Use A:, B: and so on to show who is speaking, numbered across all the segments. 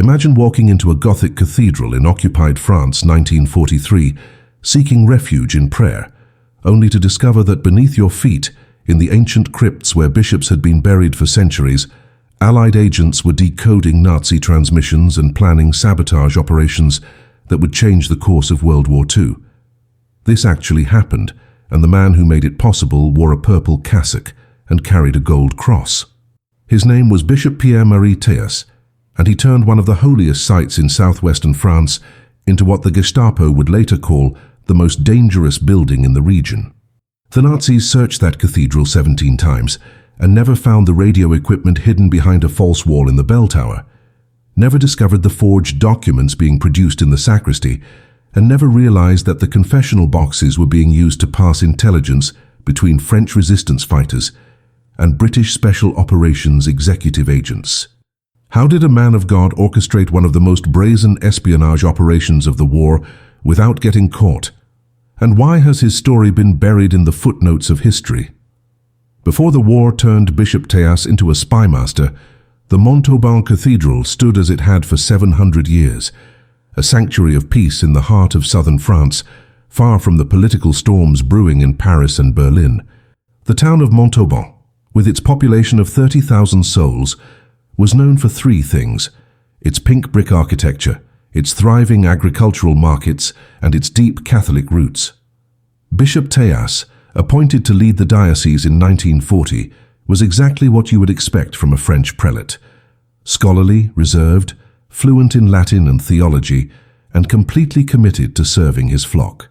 A: Imagine walking into a Gothic cathedral in occupied France 1943, seeking refuge in prayer, only to discover that beneath your feet, in the ancient crypts where bishops had been buried for centuries, Allied agents were decoding Nazi transmissions and planning sabotage operations that would change the course of World War II. This actually happened, and the man who made it possible wore a purple cassock and carried a gold cross. His name was Bishop Pierre-Marie Théas, and he turned one of the holiest sites in southwestern France into what the Gestapo would later call the most dangerous building in the region. The Nazis searched that cathedral 17 times and never found the radio equipment hidden behind a false wall in the bell tower, never discovered the forged documents being produced in the sacristy, and never realized that the confessional boxes were being used to pass intelligence between French resistance fighters and British Special Operations executive agents. How did a man of God orchestrate one of the most brazen espionage operations of the war without getting caught? And why has his story been buried in the footnotes of history? Before the war turned Bishop Théas into a spymaster, the Montauban Cathedral stood as it had for 700 years, a sanctuary of peace in the heart of southern France, far from the political storms brewing in Paris and Berlin. The town of Montauban, with its population of 30,000 souls, was known for three things: its pink brick architecture, its thriving agricultural markets, and its deep Catholic roots. Bishop Théas, appointed to lead the diocese in 1940, was exactly what you would expect from a French prelate. Scholarly, reserved, fluent in Latin and theology, and completely committed to serving his flock.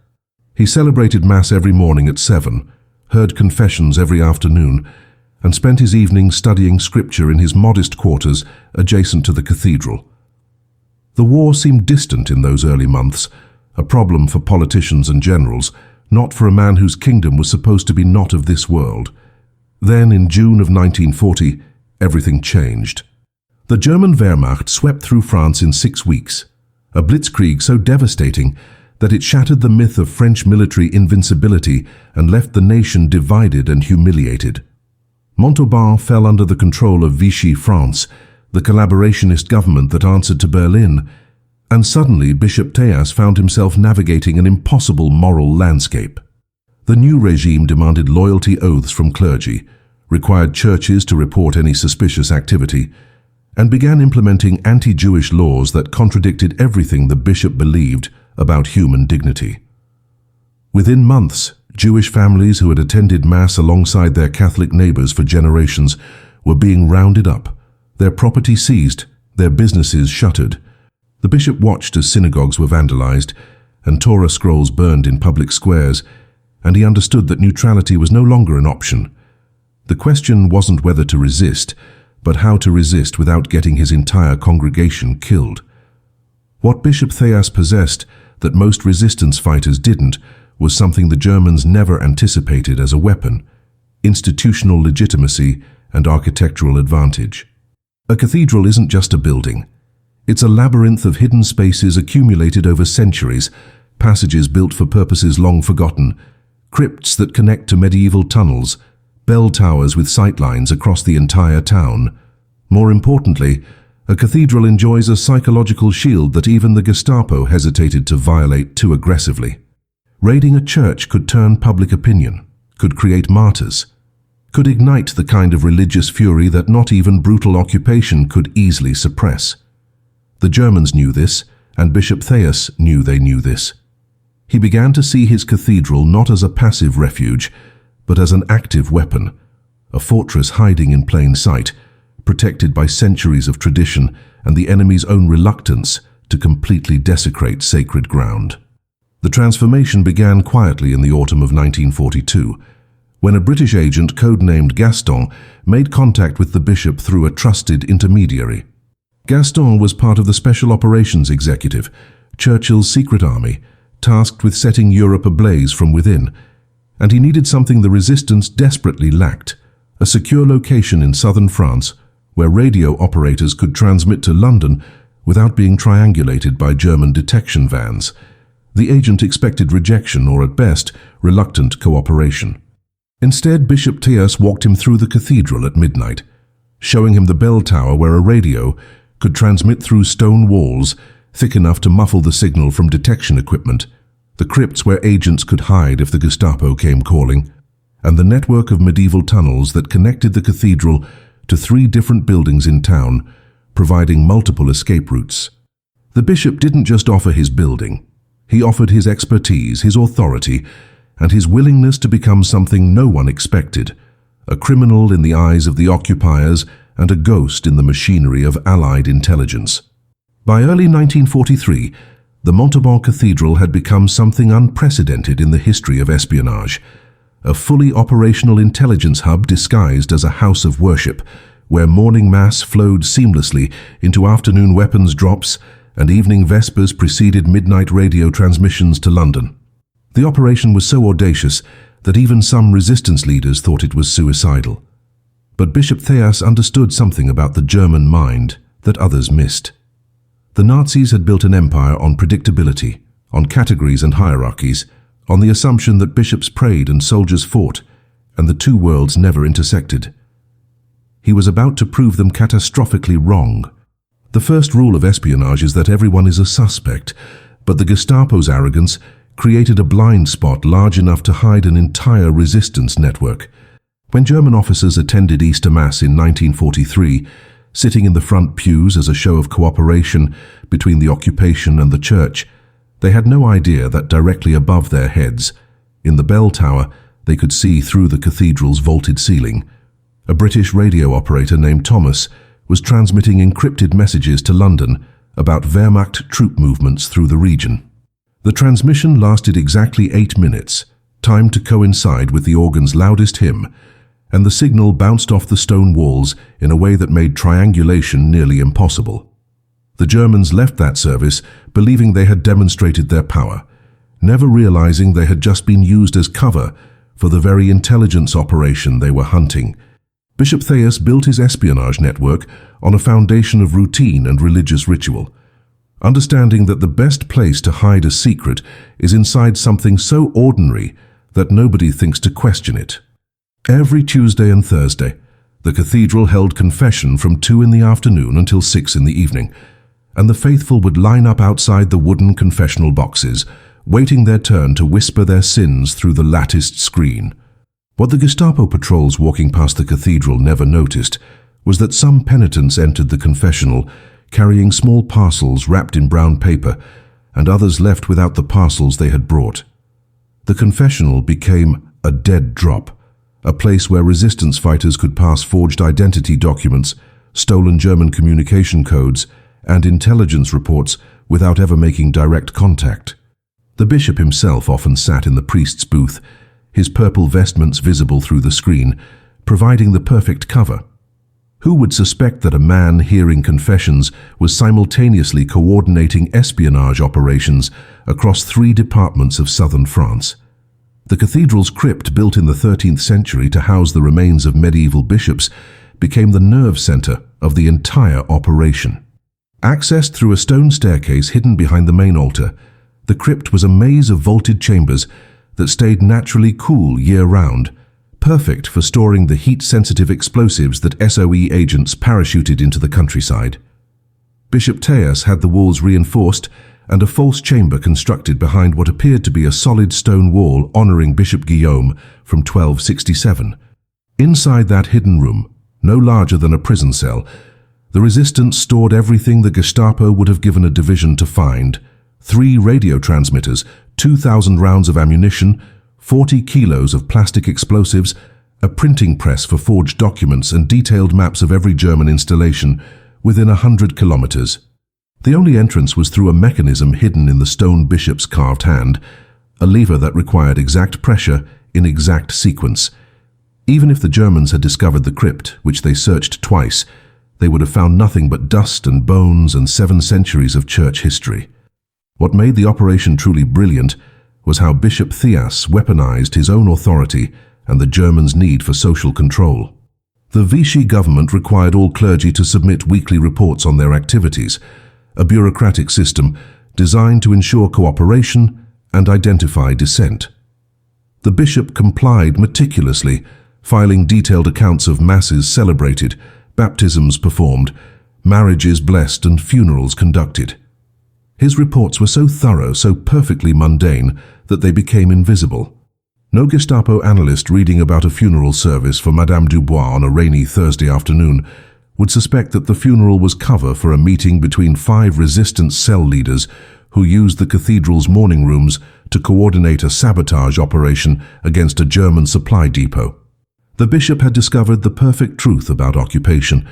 A: He celebrated Mass every morning at 7, heard confessions every afternoon, and spent his evenings studying scripture in his modest quarters adjacent to the cathedral. The war seemed distant in those early months, a problem for politicians and generals, not for a man whose kingdom was supposed to be not of this world. Then, in June of 1940, everything changed. The German Wehrmacht swept through France in 6 weeks, a blitzkrieg so devastating that it shattered the myth of French military invincibility and left the nation divided and humiliated. Montauban fell under the control of Vichy France, the collaborationist government that answered to Berlin, and suddenly Bishop Théas found himself navigating an impossible moral landscape. The new regime demanded loyalty oaths from clergy, required churches to report any suspicious activity, and began implementing anti-Jewish laws that contradicted everything the bishop believed about human dignity. Within months, Jewish families who had attended Mass alongside their Catholic neighbors for generations were being rounded up, their property seized, their businesses shuttered. The bishop watched as synagogues were vandalized and Torah scrolls burned in public squares, and he understood that neutrality was no longer an option. The question wasn't whether to resist, but how to resist without getting his entire congregation killed. What Bishop Théas possessed that most resistance fighters didn't was something the Germans never anticipated as a weapon: institutional legitimacy and architectural advantage. A cathedral isn't just a building. It's a labyrinth of hidden spaces accumulated over centuries, passages built for purposes long forgotten, crypts that connect to medieval tunnels, bell towers with sightlines across the entire town. More importantly, a cathedral enjoys a psychological shield that even the Gestapo hesitated to violate too aggressively. Raiding a church could turn public opinion, could create martyrs, could ignite the kind of religious fury that not even brutal occupation could easily suppress. The Germans knew this, and Bishop Théas knew they knew this. He began to see his cathedral not as a passive refuge, but as an active weapon, a fortress hiding in plain sight, protected by centuries of tradition and the enemy's own reluctance to completely desecrate sacred ground. The transformation began quietly in the autumn of 1942, when a British agent codenamed Gaston made contact with the bishop through a trusted intermediary. Gaston was part of the Special Operations Executive, Churchill's secret army, tasked with setting Europe ablaze from within, and he needed something the resistance desperately lacked: a secure location in southern France where radio operators could transmit to London without being triangulated by German detection vans. The agent expected rejection or, at best, reluctant cooperation. Instead, Bishop Théas walked him through the cathedral at midnight, showing him the bell tower where a radio, could transmit through stone walls thick enough to muffle the signal from detection equipment, the crypts where agents could hide if the Gestapo came calling, and the network of medieval tunnels that connected the cathedral to 3 different buildings in town, providing multiple escape routes. The bishop didn't just offer his building. He offered his expertise, his authority, and his willingness to become something no one expected, a criminal in the eyes of the occupiers and a ghost in the machinery of Allied intelligence. By early 1943, the Montauban Cathedral had become something unprecedented in the history of espionage, a fully operational intelligence hub disguised as a house of worship, where morning mass flowed seamlessly into afternoon weapons drops and evening vespers preceded midnight radio transmissions to London. The operation was so audacious that even some resistance leaders thought it was suicidal. But Bishop Théas understood something about the German mind that others missed. The Nazis had built an empire on predictability, on categories and hierarchies, on the assumption that bishops prayed and soldiers fought, and the 2 worlds never intersected. He was about to prove them catastrophically wrong. The first rule of espionage is that everyone is a suspect, but the Gestapo's arrogance created a blind spot large enough to hide an entire resistance network. When German officers attended Easter Mass in 1943, sitting in the front pews as a show of cooperation between the occupation and the church, they had no idea that directly above their heads, in the bell tower, they could see through the cathedral's vaulted ceiling. A British radio operator named Thomas was transmitting encrypted messages to London about Wehrmacht troop movements through the region. The transmission lasted exactly 8 minutes, timed to coincide with the organ's loudest hymn, and the signal bounced off the stone walls in a way that made triangulation nearly impossible. The Germans left that service believing they had demonstrated their power, never realizing they had just been used as cover for the very intelligence operation they were hunting. Bishop Théas built his espionage network on a foundation of routine and religious ritual, understanding that the best place to hide a secret is inside something so ordinary that nobody thinks to question it. Every Tuesday and Thursday, the cathedral held confession from 2 in the afternoon until 6 in the evening, and the faithful would line up outside the wooden confessional boxes, waiting their turn to whisper their sins through the latticed screen. What the Gestapo patrols walking past the cathedral never noticed was that some penitents entered the confessional carrying small parcels wrapped in brown paper, and others left without the parcels they had brought. The confessional became a dead drop, a place where resistance fighters could pass forged identity documents, stolen German communication codes, and intelligence reports without ever making direct contact. The bishop himself often sat in the priest's booth, his purple vestments visible through the screen, providing the perfect cover. Who would suspect that a man hearing confessions was simultaneously coordinating espionage operations across 3 departments of southern France? The cathedral's crypt, built in the 13th century to house the remains of medieval bishops, became the nerve center of the entire operation. Accessed through a stone staircase hidden behind the main altar, the crypt was a maze of vaulted chambers that stayed naturally cool year-round, perfect for storing the heat-sensitive explosives that SOE agents parachuted into the countryside. Bishop Théas had the walls reinforced and a false chamber constructed behind what appeared to be a solid stone wall honoring Bishop Guillaume from 1267. Inside that hidden room, no larger than a prison cell, the resistance stored everything the Gestapo would have given a division to find: 3 radio transmitters, 2,000 rounds of ammunition, 40 kilos of plastic explosives, a printing press for forged documents, and detailed maps of every German installation within 100 kilometers. The only entrance was through a mechanism hidden in the stone bishop's carved hand, a lever that required exact pressure in exact sequence. Even if the Germans had discovered the crypt, which they searched twice, they would have found nothing but dust and bones and 7 centuries of church history. What made the operation truly brilliant was how Bishop Théas weaponized his own authority and the Germans' need for social control. The Vichy government required all clergy to submit weekly reports on their activities, a bureaucratic system designed to ensure cooperation and identify dissent. The bishop complied meticulously, filing detailed accounts of masses celebrated, baptisms performed, marriages blessed and funerals conducted. His reports were so thorough, so perfectly mundane, that they became invisible. No Gestapo analyst reading about a funeral service for Madame Dubois on a rainy Thursday afternoon would suspect that the funeral was cover for a meeting between 5 resistance cell leaders who used the cathedral's morning rooms to coordinate a sabotage operation against a German supply depot. The bishop had discovered the perfect truth about occupation.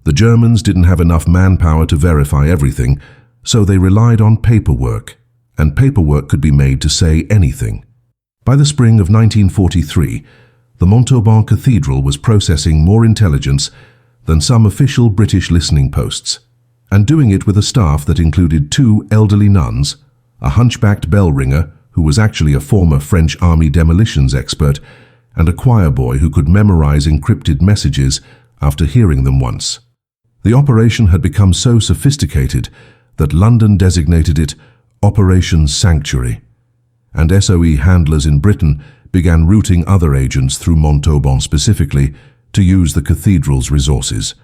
A: The Germans didn't have enough manpower to verify everything, so they relied on paperwork, and paperwork could be made to say anything. By the spring of 1943, the Montauban Cathedral was processing more intelligence than some official British listening posts, and doing it with a staff that included 2 elderly nuns, a hunchbacked bell ringer who was actually a former French army demolitions expert, and a choir boy who could memorize encrypted messages after hearing them once. The operation had become so sophisticated that London designated it Operation Sanctuary, and SOE handlers in Britain began routing other agents through Montauban specifically to use the cathedral's resources.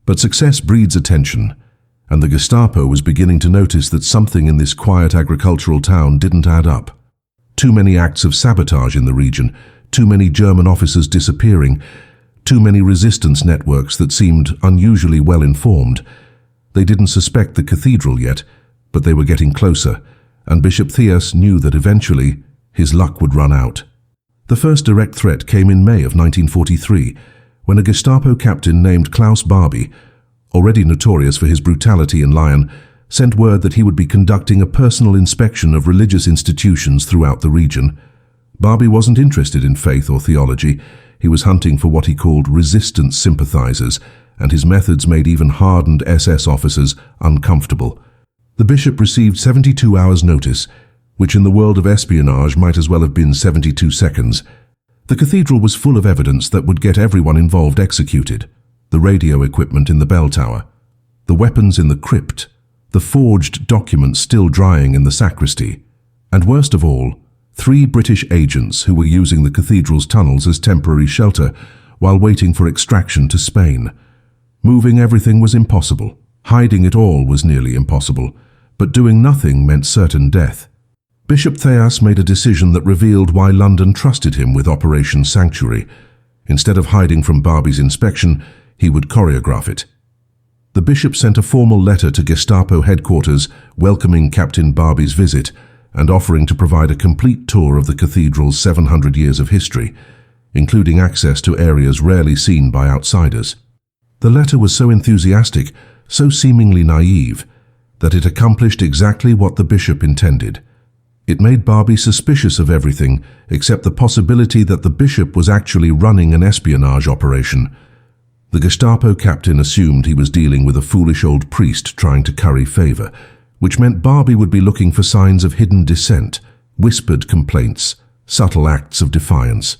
A: But success breeds attention, and the Gestapo was beginning to notice that something in this quiet agricultural town didn't add up. Too many acts of sabotage in the region, too many German officers disappearing, too many resistance networks that seemed unusually well informed. They didn't suspect the cathedral yet, but they were getting closer, and Bishop Théas knew that eventually his luck would run out. The first direct threat came in May of 1943, when a Gestapo captain named Klaus Barbie, already notorious for his brutality in Lyon, sent word that he would be conducting a personal inspection of religious institutions throughout the region. Barbie wasn't interested in faith or theology. He was hunting for what he called resistance sympathizers, and his methods made even hardened SS officers uncomfortable. The bishop received 72 hours' notice, which in the world of espionage might as well have been 72 seconds. The cathedral was full of evidence that would get everyone involved executed: the radio equipment in the bell tower, the weapons in the crypt, the forged documents still drying in the sacristy, and worst of all, 3 British agents who were using the cathedral's tunnels as temporary shelter while waiting for extraction to Spain. Moving everything was impossible. Hiding it all was nearly impossible, but doing nothing meant certain death. Bishop Théas made a decision that revealed why London trusted him with Operation Sanctuary. Instead of hiding from Barbie's inspection, he would choreograph it. The bishop sent a formal letter to Gestapo headquarters welcoming Captain Barbie's visit and offering to provide a complete tour of the cathedral's 700 years of history, including access to areas rarely seen by outsiders. The letter was so enthusiastic, so seemingly naive, that it accomplished exactly what the bishop intended. It made Barbie suspicious of everything except the possibility that the bishop was actually running an espionage operation. The Gestapo captain assumed he was dealing with a foolish old priest trying to curry favor, which meant Barbie would be looking for signs of hidden dissent, whispered complaints, subtle acts of defiance.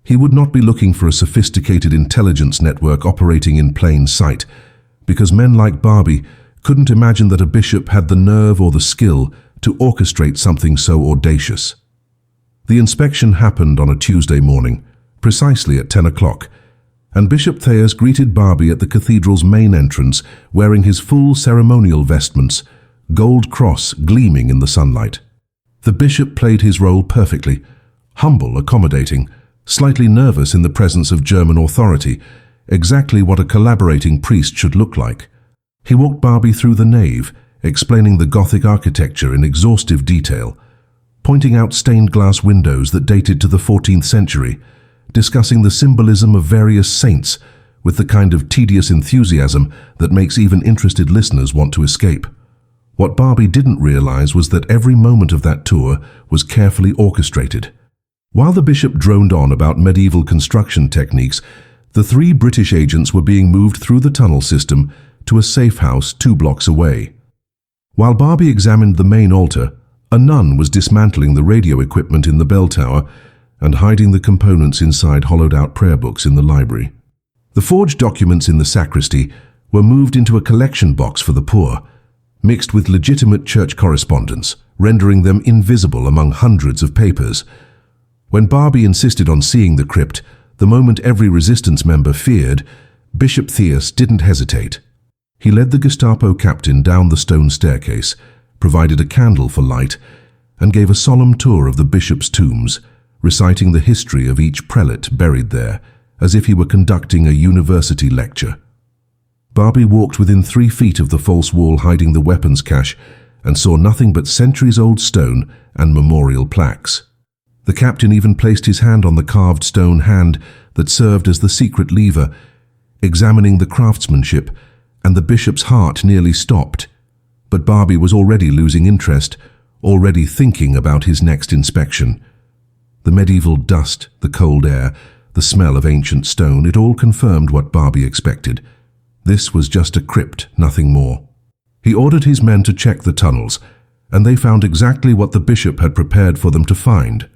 A: He would not be looking for a sophisticated intelligence network operating in plain sight, because men like Barbie couldn't imagine that a bishop had the nerve or the skill to orchestrate something so audacious. The inspection happened on a Tuesday morning, precisely at 10 o'clock, and Bishop Théas greeted Barbie at the cathedral's main entrance wearing his full ceremonial vestments, gold cross gleaming in the sunlight. The bishop played his role perfectly, humble, accommodating, slightly nervous in the presence of German authority, exactly what a collaborating priest should look like. He walked Barbie through the nave, explaining the Gothic architecture in exhaustive detail, pointing out stained glass windows that dated to the 14th century, discussing the symbolism of various saints with the kind of tedious enthusiasm that makes even interested listeners want to escape. What Barbie didn't realize was that every moment of that tour was carefully orchestrated. While the bishop droned on about medieval construction techniques, the 3 British agents were being moved through the tunnel system to a safe house 2 blocks away. While Barbie examined the main altar, a nun was dismantling the radio equipment in the bell tower and hiding the components inside hollowed-out prayer books in the library. The forged documents in the sacristy were moved into a collection box for the poor, mixed with legitimate church correspondence, rendering them invisible among hundreds of papers. When Barbie insisted on seeing the crypt, the moment every resistance member feared, Bishop Théas didn't hesitate. He led the Gestapo captain down the stone staircase, provided a candle for light, and gave a solemn tour of the bishop's tombs, reciting the history of each prelate buried there, as if he were conducting a university lecture. Barbie walked within 3 feet of the false wall hiding the weapons cache and saw nothing but centuries-old stone and memorial plaques. The captain even placed his hand on the carved stone hand that served as the secret lever, examining the craftsmanship, and the bishop's heart nearly stopped. But Barbie was already losing interest, already thinking about his next inspection. The medieval dust, the cold air, the smell of ancient stone, it all confirmed what Barbie expected. This was just a crypt, nothing more. He ordered his men to check the tunnels, and they found exactly what the bishop had prepared for them to find.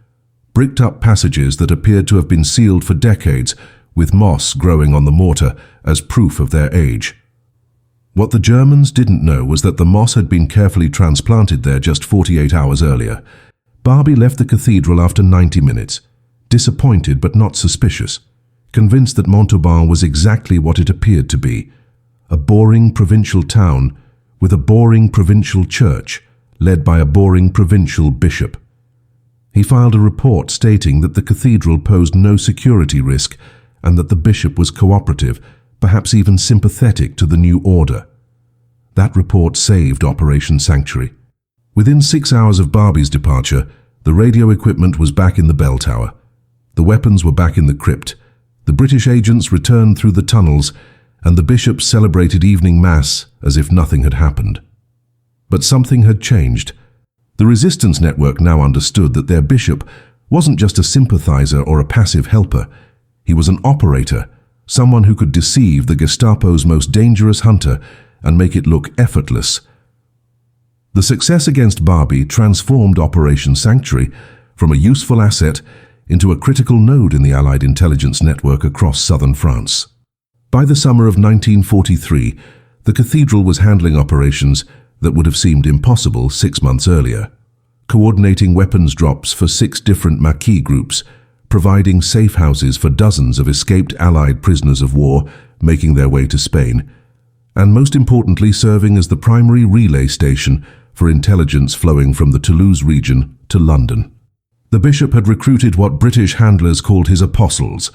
A: Bricked-up passages that appeared to have been sealed for decades, with moss growing on the mortar as proof of their age. What the Germans didn't know was that the moss had been carefully transplanted there just 48 hours earlier. Barbie left the cathedral after 90 minutes, disappointed but not suspicious, convinced that Montauban was exactly what it appeared to be, a boring provincial town with a boring provincial church led by a boring provincial bishop. He filed a report stating that the cathedral posed no security risk and that the bishop was cooperative, perhaps even sympathetic to the new order. That report saved Operation Sanctuary. Within 6 hours of Barbie's departure, the radio equipment was back in the bell tower. The weapons were back in the crypt. The British agents returned through the tunnels, and the bishops celebrated evening mass as if nothing had happened. But something had changed. The resistance network now understood that their bishop wasn't just a sympathizer or a passive helper. He was an operator, someone who could deceive the Gestapo's most dangerous hunter and make it look effortless. The success against Barbie transformed Operation Sanctuary from a useful asset into a critical node in the Allied intelligence network across southern France. By the summer of 1943, the cathedral was handling operations that would have seemed impossible 6 months earlier, coordinating weapons drops for 6 different Maquis groups, providing safe houses for dozens of escaped Allied prisoners of war making their way to Spain, and most importantly serving as the primary relay station for intelligence flowing from the Toulouse region to London. The bishop had recruited what British handlers called his apostles,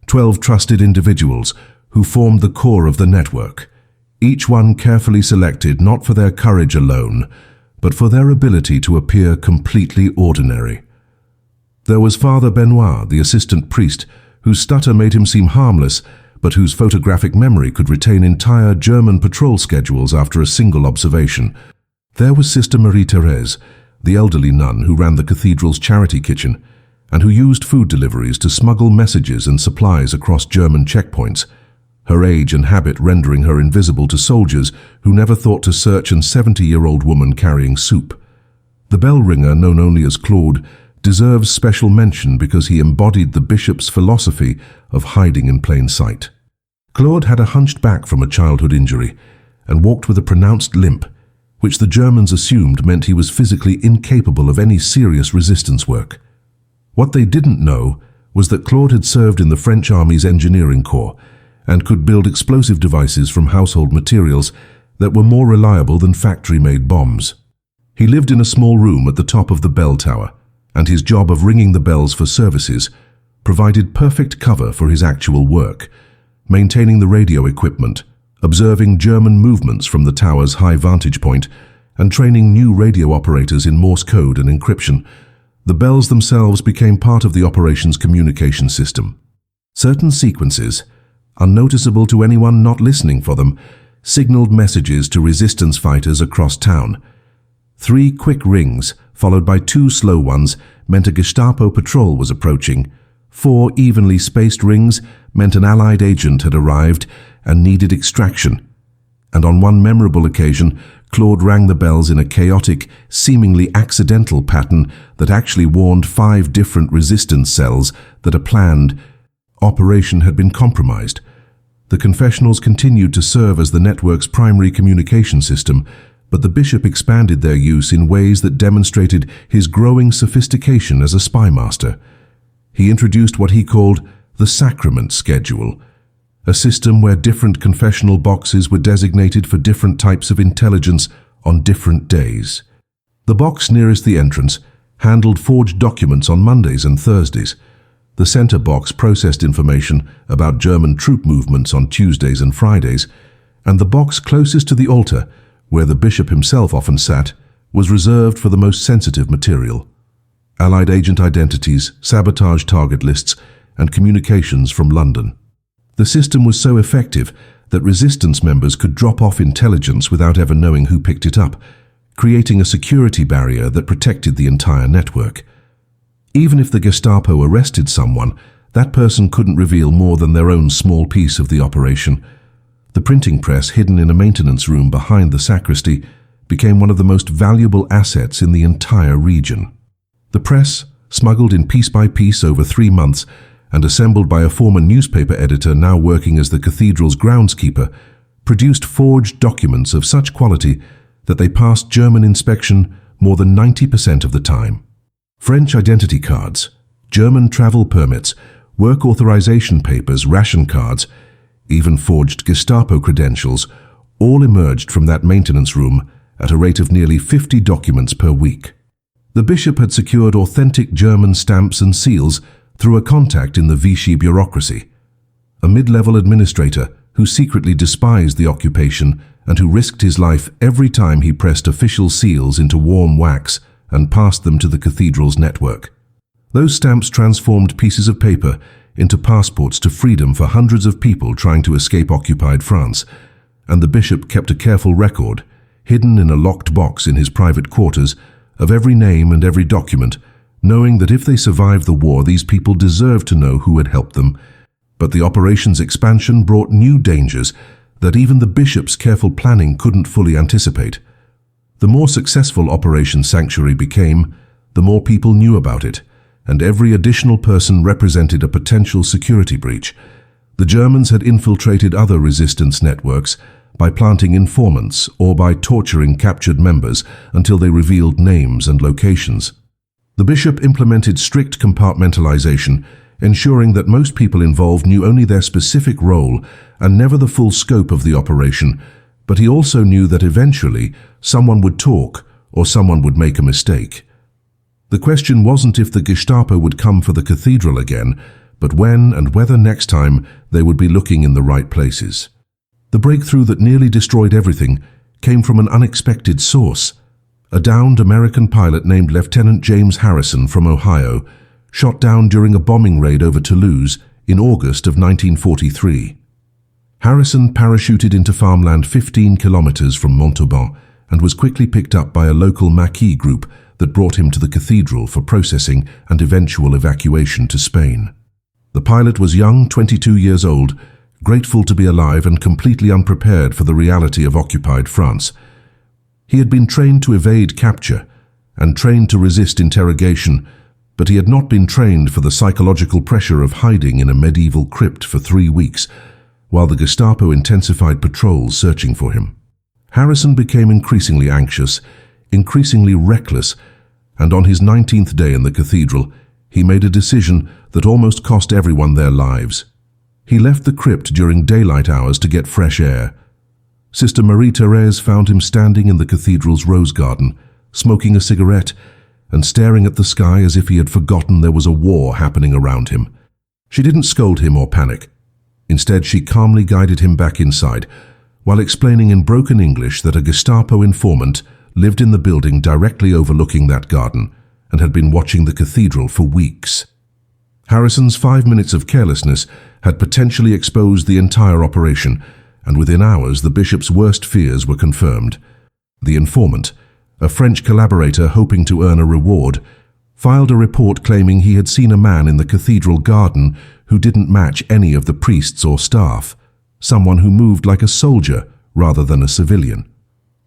A: 12 trusted individuals who formed the core of the network, each one carefully selected not for their courage alone, but for their ability to appear completely ordinary. There was Father Benoit, the assistant priest, whose stutter made him seem harmless, but whose photographic memory could retain entire German patrol schedules after a single observation. There was Sister Marie Théas, the elderly nun who ran the cathedral's charity kitchen, and who used food deliveries to smuggle messages and supplies across German checkpoints, her age and habit rendering her invisible to soldiers who never thought to search an 70-year-old woman carrying soup. The bell ringer, known only as Claude, deserves special mention because he embodied the bishop's philosophy of hiding in plain sight. Claude had a hunched back from a childhood injury and walked with a pronounced limp, which the Germans assumed meant he was physically incapable of any serious resistance work. What they didn't know was that Claude had served in the French Army's engineering corps and could build explosive devices from household materials that were more reliable than factory-made bombs. He lived in a small room at the top of the bell tower, and his job of ringing the bells for services provided perfect cover for his actual work, maintaining the radio equipment, observing German movements from the tower's high vantage point, and training new radio operators in Morse code and encryption. The bells themselves became part of the operation's communication system. Certain sequences, unnoticeable to anyone not listening for them, signaled messages to resistance fighters across town. 3 quick rings, followed by 2 slow ones, meant a Gestapo patrol was approaching. 4 evenly spaced rings meant an Allied agent had arrived and needed extraction. And on one memorable occasion, Claude rang the bells in a chaotic, seemingly accidental pattern that actually warned 5 different resistance cells that a planned operation had been compromised. The confessionals continued to serve as the network's primary communication system, but the bishop expanded their use in ways that demonstrated his growing sophistication as a spy master. He introduced what he called the sacrament schedule, a system where different confessional boxes were designated for different types of intelligence on different days. The box nearest the entrance handled forged documents on Mondays and Thursdays. The center box processed information about German troop movements on Tuesdays and Fridays, and the box closest to the altar, where the bishop himself often sat, was reserved for the most sensitive material: Allied agent identities, sabotage target lists, and communications from London. The system was so effective that resistance members could drop off intelligence without ever knowing who picked it up, creating a security barrier that protected the entire network. Even if the Gestapo arrested someone, that person couldn't reveal more than their own small piece of the operation. The printing press, hidden in a maintenance room behind the sacristy, became one of the most valuable assets in the entire region. The press, smuggled in piece by piece over 3 months and assembled by a former newspaper editor now working as the cathedral's groundskeeper, produced forged documents of such quality that they passed German inspection more than 90% of the time. French identity cards, German travel permits, work authorization papers, ration cards, even forged Gestapo credentials, all emerged from that maintenance room at a rate of nearly 50 documents per week. The bishop had secured authentic German stamps and seals through a contact in the Vichy bureaucracy, a mid-level administrator who secretly despised the occupation and who risked his life every time he pressed official seals into warm wax and passed them to the cathedral's network. Those stamps transformed pieces of paper into passports to freedom for hundreds of people trying to escape occupied France, and the bishop kept a careful record, hidden in a locked box in his private quarters, of every name and every document, knowing that if they survived the war, these people deserved to know who had helped them. But the operation's expansion brought new dangers that even the bishop's careful planning couldn't fully anticipate. The more successful Operation Sanctuary became, the more people knew about it, and every additional person represented a potential security breach. The Germans had infiltrated other resistance networks by planting informants or by torturing captured members until they revealed names and locations. The bishop implemented strict compartmentalization, ensuring that most people involved knew only their specific role and never the full scope of the operation, but he also knew that eventually someone would talk or someone would make a mistake. The question wasn't if the Gestapo would come for the cathedral again, but when and whether next time they would be looking in the right places. The breakthrough that nearly destroyed everything came from an unexpected source. A downed American pilot named Lieutenant James Harrison from Ohio, shot down during a bombing raid over Toulouse in August of 1943. Harrison parachuted into farmland 15 kilometers from Montauban and was quickly picked up by a local Maquis group that brought him to the cathedral for processing and eventual evacuation to Spain. The pilot was young, 22 years old, grateful to be alive and completely unprepared for the reality of occupied France. He had been trained to evade capture and trained to resist interrogation, but he had not been trained for the psychological pressure of hiding in a medieval crypt for 3 weeks, while the Gestapo intensified patrols searching for him. Harrison became increasingly anxious, increasingly reckless, and on his 19th day in the cathedral, he made a decision that almost cost everyone their lives. He left the crypt during daylight hours to get fresh air. Sister Marie Théas found him standing in the cathedral's rose garden, smoking a cigarette and staring at the sky as if he had forgotten there was a war happening around him. She didn't scold him or panic. Instead, she calmly guided him back inside, while explaining in broken English that a Gestapo informant lived in the building directly overlooking that garden and had been watching the cathedral for weeks. Harrison's 5 minutes of carelessness had potentially exposed the entire operation, and within hours the bishop's worst fears were confirmed. The informant, a French collaborator hoping to earn a reward, filed a report claiming he had seen a man in the cathedral garden who didn't match any of the priests or staff, someone who moved like a soldier rather than a civilian.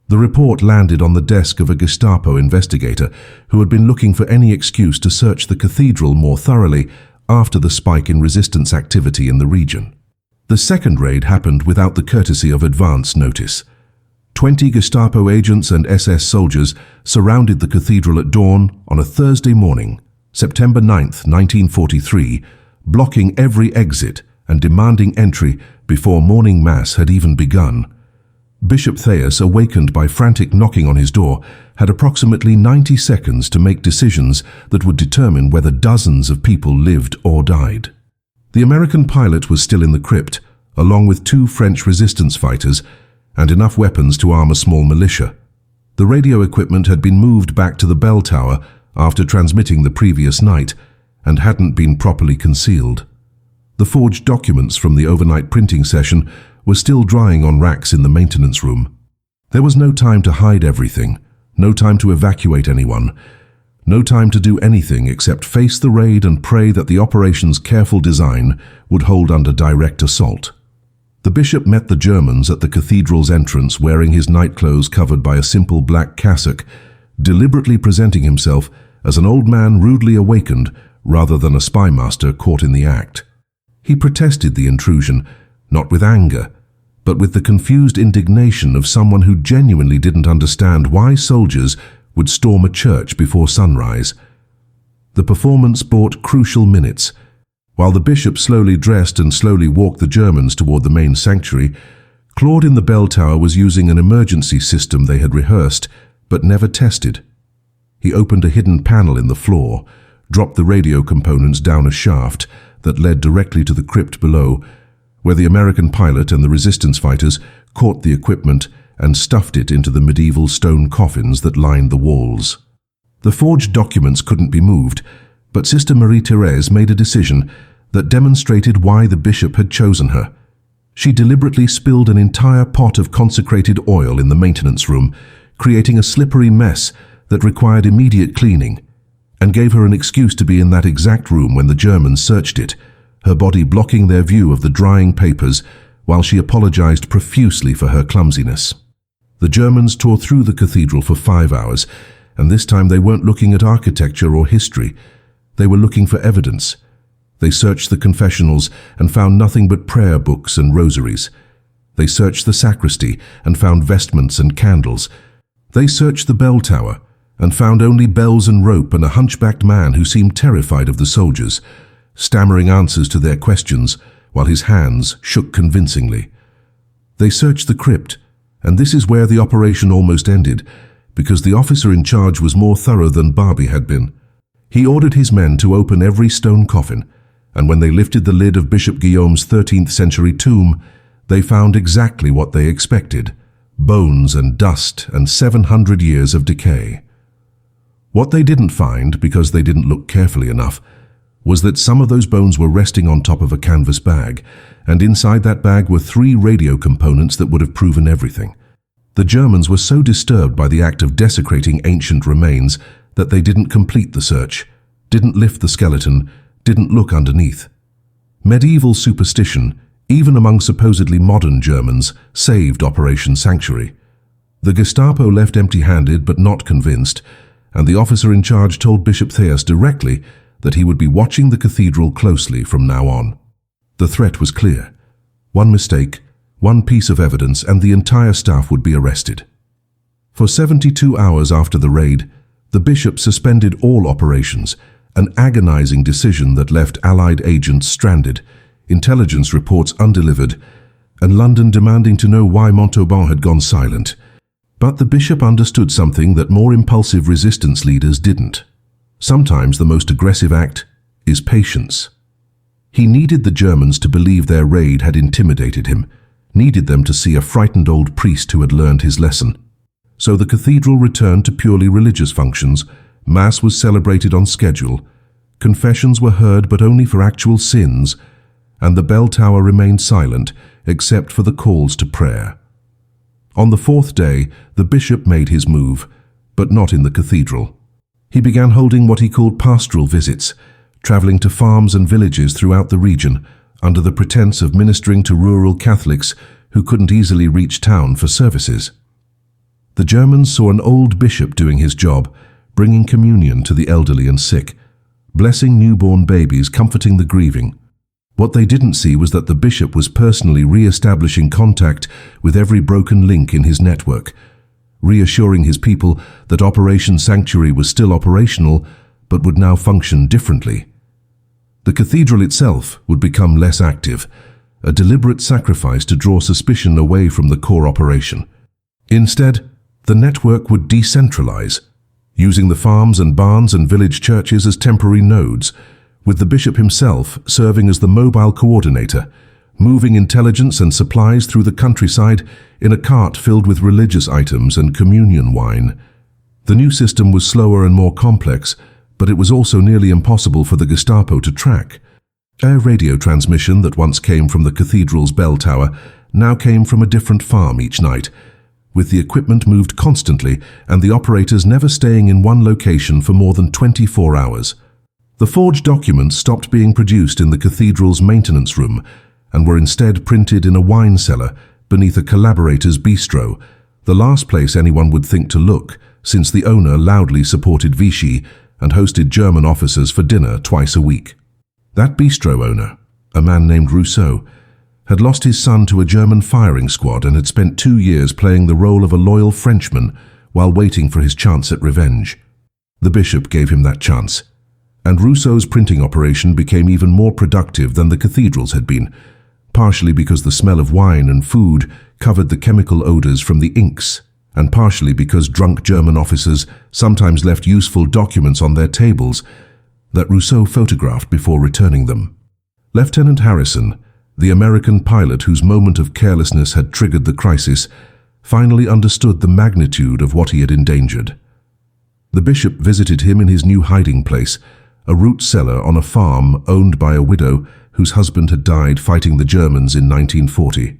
A: The report landed on the desk of a Gestapo investigator who had been looking for any excuse to search the cathedral more thoroughly after the spike in resistance activity in the region. The second raid happened without the courtesy of advance notice. 20 Gestapo agents and SS soldiers surrounded the cathedral at dawn on a Thursday morning, September 9, 1943, blocking every exit and demanding entry before morning mass had even begun. Bishop Théas, awakened by frantic knocking on his door, had approximately 90 seconds to make decisions that would determine whether dozens of people lived or died. The American pilot was still in the crypt, along with 2 French resistance fighters and enough weapons to arm a small militia. The radio equipment had been moved back to the bell tower after transmitting the previous night and hadn't been properly concealed. The forged documents from the overnight printing session were still drying on racks in the maintenance room. There was no time to hide everything, no time to evacuate anyone, no time to do anything except face the raid and pray that the operation's careful design would hold under direct assault. The bishop met the Germans at the cathedral's entrance wearing his nightclothes covered by a simple black cassock, deliberately presenting himself as an old man rudely awakened rather than a spy master caught in the act. He protested the intrusion, not with anger, but with the confused indignation of someone who genuinely didn't understand why soldiers would storm a church before sunrise. The performance bought crucial minutes. While the bishop slowly dressed and slowly walked the Germans toward the main sanctuary, Claude in the bell tower was using an emergency system they had rehearsed but never tested. He opened a hidden panel in the floor, dropped the radio components down a shaft that led directly to the crypt below, where the American pilot and the resistance fighters caught the equipment and stuffed it into the medieval stone coffins that lined the walls. The forged documents couldn't be moved, but Sister Marie-Thérèse made a decision that demonstrated why the bishop had chosen her. She deliberately spilled an entire pot of consecrated oil in the maintenance room, creating a slippery mess that required immediate cleaning, and gave her an excuse to be in that exact room when the Germans searched it, her body blocking their view of the drying papers while she apologized profusely for her clumsiness. The Germans tore through the cathedral for 5 hours, and this time they weren't looking at architecture or history. They were looking for evidence. They searched the confessionals and found nothing but prayer books and rosaries. They searched the sacristy and found vestments and candles. They searched the bell tower and found only bells and rope and a hunchbacked man who seemed terrified of the soldiers, stammering answers to their questions while his hands shook convincingly. They searched the crypt, and this is where the operation almost ended, because the officer in charge was more thorough than Barbie had been. He ordered his men to open every stone coffin, and when they lifted the lid of Bishop Guillaume's 13th century tomb, they found exactly what they expected: bones and dust and 700 years of decay. What they didn't find, because they didn't look carefully enough, was that some of those bones were resting on top of a canvas bag, and inside that bag were 3 radio components that would have proven everything. The Germans were so disturbed by the act of desecrating ancient remains that they didn't complete the search, didn't lift the skeleton, didn't look underneath. Medieval superstition, even among supposedly modern Germans, saved Operation Sanctuary. The Gestapo left empty-handed but not convinced, and the officer in charge told Bishop Théas directly that he would be watching the cathedral closely from now on. The threat was clear. One mistake, one piece of evidence, and the entire staff would be arrested. For 72 hours after the raid, the bishop suspended all operations, an agonizing decision that left Allied agents stranded, intelligence reports undelivered, and London demanding to know why Montauban had gone silent. But the bishop understood something that more impulsive resistance leaders didn't. Sometimes the most aggressive act is patience. He needed the Germans to believe their raid had intimidated him, needed them to see a frightened old priest who had learned his lesson. So the cathedral returned to purely religious functions, Mass was celebrated on schedule, confessions were heard but only for actual sins, and the bell tower remained silent except for the calls to prayer. On the 4th day, the bishop made his move, but not in the cathedral. He began holding what he called pastoral visits, traveling to farms and villages throughout the region under the pretense of ministering to rural Catholics who couldn't easily reach town for services. The Germans saw an old bishop doing his job, bringing communion to the elderly and sick, blessing newborn babies, comforting the grieving. What they didn't see was that the bishop was personally re-establishing contact with every broken link in his network, reassuring his people that Operation Sanctuary was still operational, but would now function differently. The cathedral itself would become less active, a deliberate sacrifice to draw suspicion away from the core operation. Instead, the network would decentralize, using the farms and barns and village churches as temporary nodes, with the bishop himself serving as the mobile coordinator, moving intelligence and supplies through the countryside in a cart filled with religious items and communion wine. The new system was slower and more complex, but it was also nearly impossible for the Gestapo to track. Air radio transmission that once came from the cathedral's bell tower now came from a different farm each night, with the equipment moved constantly and the operators never staying in one location for more than 24 hours. The forged documents stopped being produced in the cathedral's maintenance room and were instead printed in a wine cellar beneath a collaborator's bistro, the last place anyone would think to look, since the owner loudly supported Vichy and hosted German officers for dinner twice a week. That bistro owner, a man named Rousseau, had lost his son to a German firing squad and had spent 2 years playing the role of a loyal Frenchman while waiting for his chance at revenge. The bishop gave him that chance, and Rousseau's printing operation became even more productive than the cathedral's had been, partially because the smell of wine and food covered the chemical odors from the inks, and partially because drunk German officers sometimes left useful documents on their tables that Rousseau photographed before returning them. Lieutenant Harrison, the American pilot whose moment of carelessness had triggered the crisis, finally understood the magnitude of what he had endangered. The bishop visited him in his new hiding place, a root cellar on a farm owned by a widow whose husband had died fighting the Germans in 1940.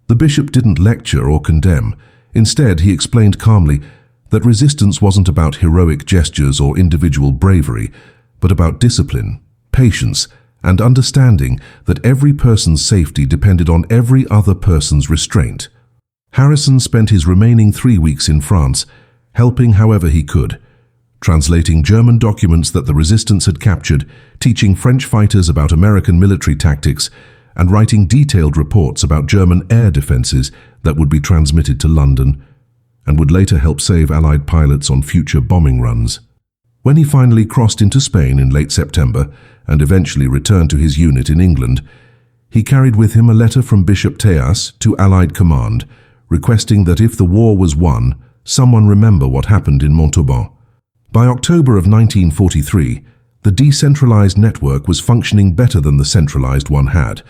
A: The bishop didn't lecture or condemn. Instead, he explained calmly that resistance wasn't about heroic gestures or individual bravery, but about discipline, patience, and understanding that every person's safety depended on every other person's restraint. Harrison spent his remaining 3 weeks in France, helping however he could, translating German documents that the resistance had captured, teaching French fighters about American military tactics, and writing detailed reports about German air defenses that would be transmitted to London, and would later help save Allied pilots on future bombing runs. When he finally crossed into Spain in late September, and eventually returned to his unit in England, he carried with him a letter from Bishop Théas to Allied command, requesting that if the war was won, someone remember what happened in Montauban. By October of 1943, the decentralized network was functioning better than the centralized one had,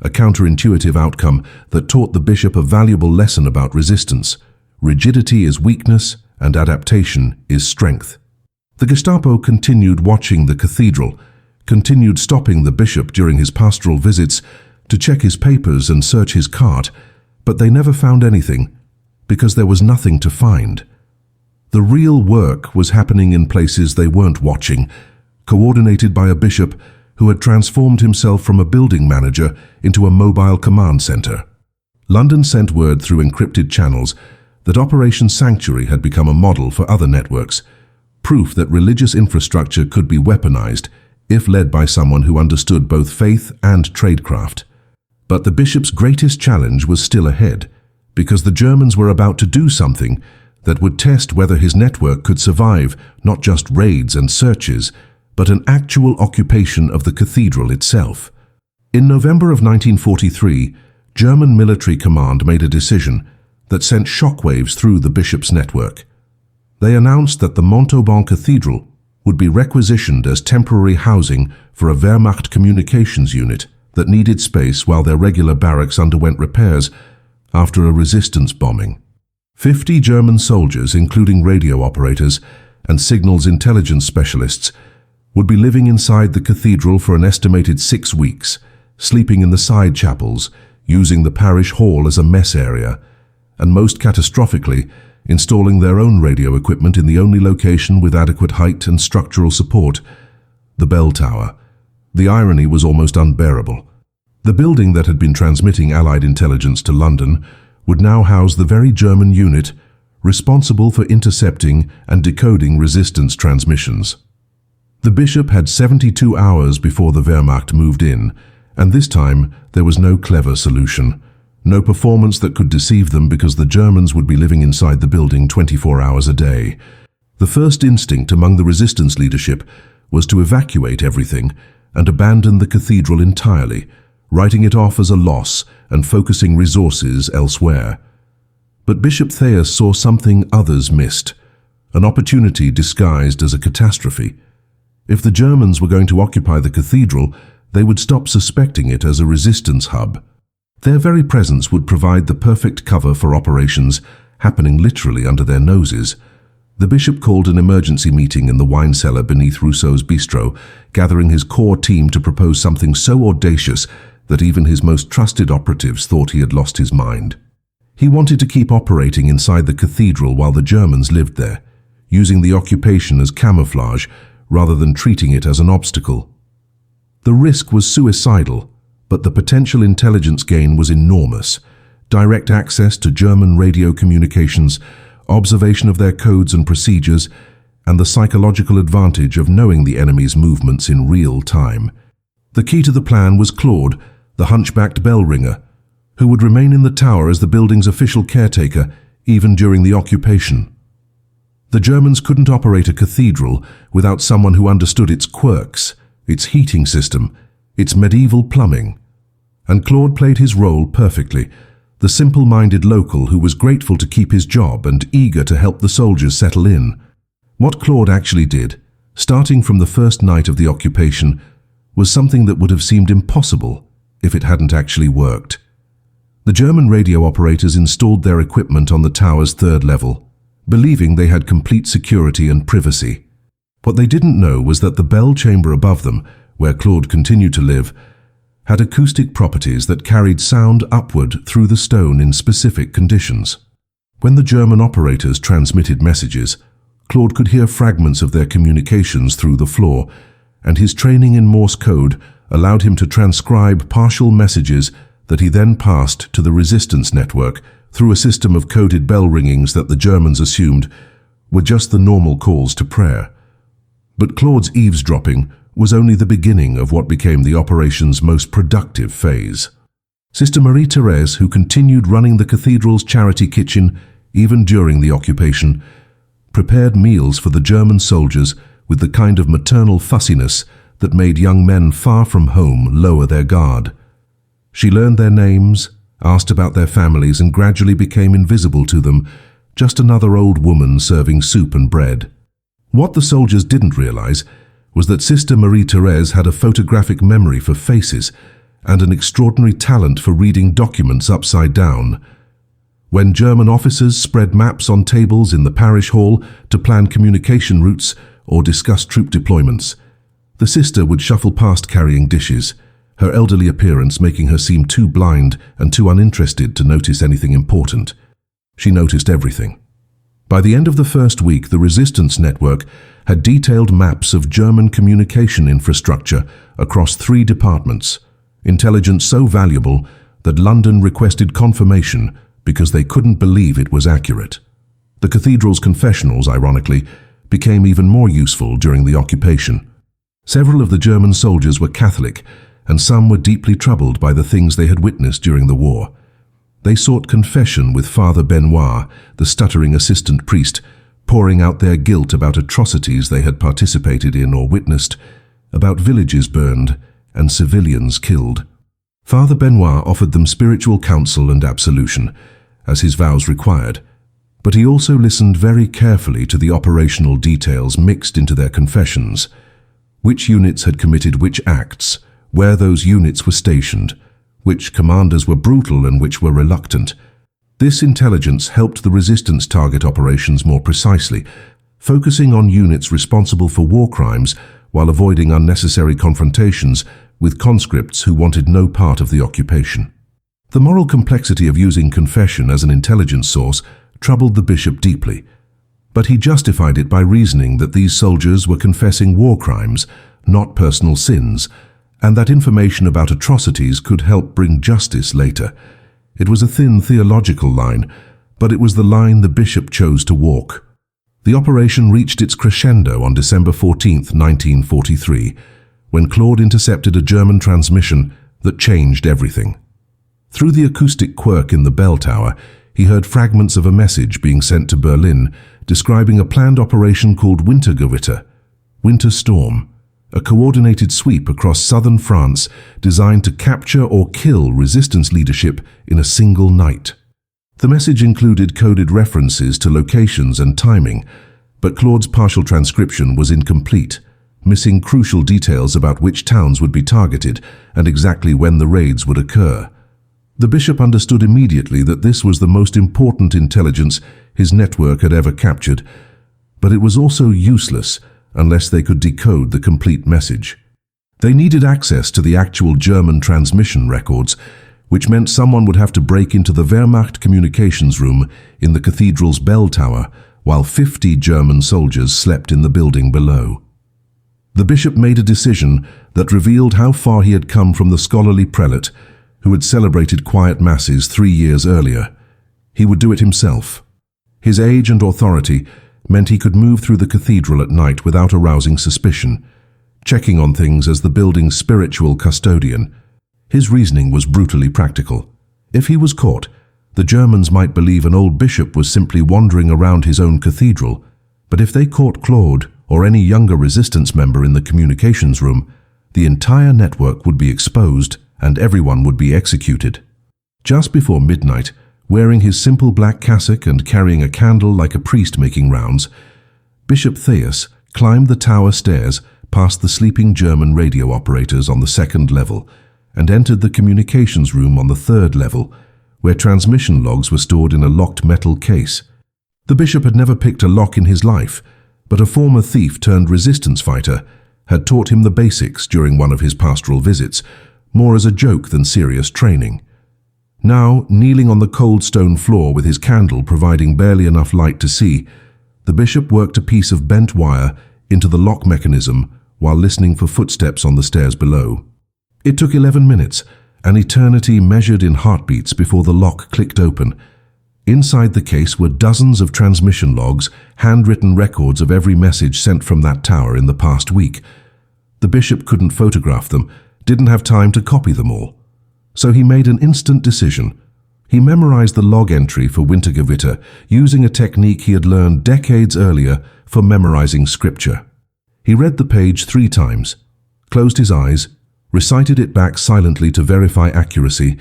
A: a counterintuitive outcome that taught the bishop a valuable lesson about resistance. Rigidity is weakness, and adaptation is strength. The Gestapo continued watching the cathedral, continued stopping the bishop during his pastoral visits to check his papers and search his cart, but they never found anything, because there was nothing to find. The real work was happening in places they weren't watching, coordinated by a bishop who had transformed himself from a building manager into a mobile command center. London sent word through encrypted channels that Operation Sanctuary had become a model for other networks, proof that religious infrastructure could be weaponized if led by someone who understood both faith and tradecraft. But the bishop's greatest challenge was still ahead, because the Germans were about to do something that would test whether his network could survive not just raids and searches, but an actual occupation of the cathedral itself. In November of 1943, German military command made a decision that sent shockwaves through the bishop's network. They announced that the Montauban Cathedral would be requisitioned as temporary housing for a Wehrmacht communications unit that needed space while their regular barracks underwent repairs after a resistance bombing. 50 German soldiers, including radio operators and signals intelligence specialists, would be living inside the cathedral for an estimated 6 weeks, sleeping in the side chapels, using the parish hall as a mess area, and most catastrophically, installing their own radio equipment in the only location with adequate height and structural support, the bell tower. The irony was almost unbearable. The building that had been transmitting Allied intelligence to London would now house the very German unit responsible for intercepting and decoding resistance transmissions. The bishop had 72 hours before the Wehrmacht moved in, and this time there was no clever solution. No performance that could deceive them because the Germans would be living inside the building 24 hours a day. The first instinct among the resistance leadership was to evacuate everything and abandon the cathedral entirely, writing it off as a loss and focusing resources elsewhere. But Bishop Théas saw something others missed, an opportunity disguised as a catastrophe. If the Germans were going to occupy the cathedral, they would stop suspecting it as a resistance hub. Their very presence would provide the perfect cover for operations happening literally under their noses. The bishop called an emergency meeting in the wine cellar beneath Rousseau's bistro, gathering his core team to propose something so audacious that even his most trusted operatives thought he had lost his mind. He wanted to keep operating inside the cathedral while the Germans lived there, using the occupation as camouflage rather than treating it as an obstacle. The risk was suicidal, but the potential intelligence gain was enormous. Direct access to German radio communications, observation of their codes and procedures, and the psychological advantage of knowing the enemy's movements in real time. The key to the plan was Claude, the hunchbacked bell ringer, who would remain in the tower as the building's official caretaker even during the occupation. The Germans couldn't operate a cathedral without someone who understood its quirks, its heating system, its medieval plumbing. And Claude played his role perfectly, the simple-minded local who was grateful to keep his job and eager to help the soldiers settle in. What Claude actually did, starting from the first night of the occupation, was something that would have seemed impossible if it hadn't actually worked. The German radio operators installed their equipment on the tower's third level, believing they had complete security and privacy. What they didn't know was that the bell chamber above them, where Claude continued to live, had acoustic properties that carried sound upward through the stone in specific conditions. When the German operators transmitted messages, Claude could hear fragments of their communications through the floor, and his training in Morse code allowed him to transcribe partial messages that he then passed to the resistance network through a system of coded bell ringings that the Germans assumed were just the normal calls to prayer. But Claude's eavesdropping was only the beginning of what became the operation's most productive phase. Sister Marie-Thérèse, who continued running the cathedral's charity kitchen even during the occupation, prepared meals for the German soldiers with the kind of maternal fussiness that made young men far from home lower their guard. She learned their names, asked about their families, and gradually became invisible to them, just another old woman serving soup and bread. What the soldiers didn't realize was that Sister Marie-Thérèse had a photographic memory for faces and an extraordinary talent for reading documents upside down. When German officers spread maps on tables in the parish hall to plan communication routes or discuss troop deployments, the sister would shuffle past carrying dishes, her elderly appearance making her seem too blind and too uninterested to notice anything important. She noticed everything. By the end of the first week, the resistance network had detailed maps of German communication infrastructure across 3 departments, intelligence so valuable that London requested confirmation because they couldn't believe it was accurate. The cathedral's confessionals, ironically, became even more useful during the occupation. Several of the German soldiers were Catholic, and some were deeply troubled by the things they had witnessed during the war. They sought confession with Father Benoit, the stuttering assistant priest, pouring out their guilt about atrocities they had participated in or witnessed, about villages burned and civilians killed. Father Benoit offered them spiritual counsel and absolution, as his vows required, but he also listened very carefully to the operational details mixed into their confessions: which units had committed which acts, where those units were stationed, which commanders were brutal and which were reluctant. This intelligence helped the resistance target operations more precisely, focusing on units responsible for war crimes while avoiding unnecessary confrontations with conscripts who wanted no part of the occupation. The moral complexity of using confession as an intelligence source troubled the bishop deeply, but he justified it by reasoning that these soldiers were confessing war crimes, not personal sins, and that information about atrocities could help bring justice later. It was a thin theological line, but it was the line the bishop chose to walk. The operation reached its crescendo on December 14, 1943, when Claude intercepted a German transmission that changed everything. Through the acoustic quirk in the bell tower, he heard fragments of a message being sent to Berlin describing a planned operation called Wintergewitter, Winter Storm, a coordinated sweep across southern France designed to capture or kill resistance leadership in a single night. The message included coded references to locations and timing, but Claude's partial transcription was incomplete, missing crucial details about which towns would be targeted and exactly when the raids would occur. The bishop understood immediately that this was the most important intelligence his network had ever captured, but it was also useless unless they could decode the complete message. They needed access to the actual German transmission records, which meant someone would have to break into the Wehrmacht communications room in the cathedral's bell tower while 50 German soldiers slept in the building below. The bishop made a decision that revealed how far he had come from the scholarly prelate who had celebrated quiet masses 3 years earlier. He would do it himself. His age and authority meant he could move through the cathedral at night without arousing suspicion, checking on things as the building's spiritual custodian. His reasoning was brutally practical. If he was caught, the Germans might believe an old bishop was simply wandering around his own cathedral, but if they caught Claude or any younger resistance member in the communications room, the entire network would be exposed and everyone would be executed. Just before midnight, wearing his simple black cassock and carrying a candle like a priest making rounds, Bishop Théas climbed the tower stairs past the sleeping German radio operators on the 2nd level and entered the communications room on the 3rd level, where transmission logs were stored in a locked metal case. The bishop had never picked a lock in his life, but a former thief turned resistance fighter had taught him the basics during one of his pastoral visits, more as a joke than serious training. Now, kneeling on the cold stone floor with his candle providing barely enough light to see, the bishop worked a piece of bent wire into the lock mechanism while listening for footsteps on the stairs below. It took 11 minutes, an eternity measured in heartbeats before the lock clicked open. Inside the case were dozens of transmission logs, handwritten records of every message sent from that tower in the past week. The bishop couldn't photograph them, didn't have time to copy them all. So he made an instant decision. He memorized the log entry for Wintergewitter using a technique he had learned decades earlier for memorizing scripture. He read the page 3 times, closed his eyes, recited it back silently to verify accuracy,